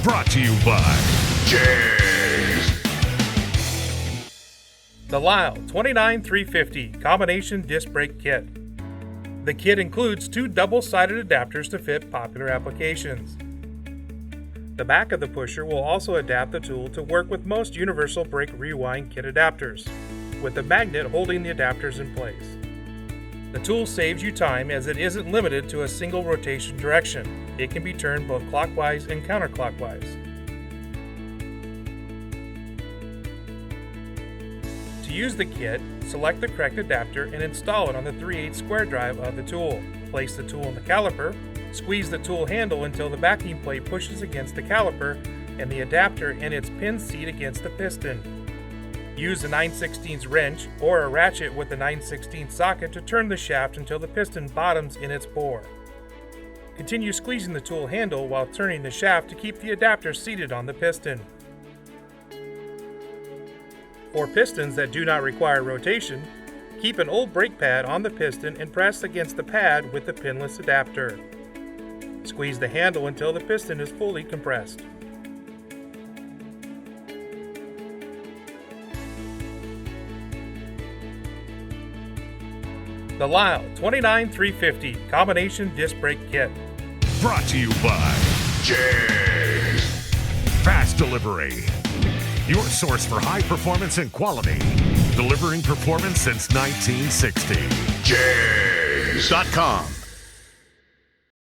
Brought to you by JEGS. The Lisle 29350 Combination Disc Brake Kit. The kit includes two double-sided adapters to fit popular applications. The back of the pusher will also adapt the tool to work with most universal brake rewind kit adapters, with the magnet holding the adapters in place. The tool saves you time as it isn't limited to a single rotation direction. It can be turned both clockwise and counterclockwise. To use the kit, select the correct adapter and install it on the 3/8 square drive of the tool. Place the tool in the caliper, squeeze the tool handle until the backing plate pushes against the caliper and the adapter and its pin seat against the piston. Use a 9/16 wrench or a ratchet with a 9/16 socket to turn the shaft until the piston bottoms in its bore. Continue squeezing the tool handle while turning the shaft to keep the adapter seated on the piston. For pistons that do not require rotation, keep an old brake pad on the piston and press against the pad with the pinless adapter. Squeeze the handle until the piston is fully compressed. The Lisle 29350 Combination Disc Brake Kit. Brought to you by JEGS. Fast Delivery. Your source for high performance and quality. Delivering performance since 1960. JEGS.com.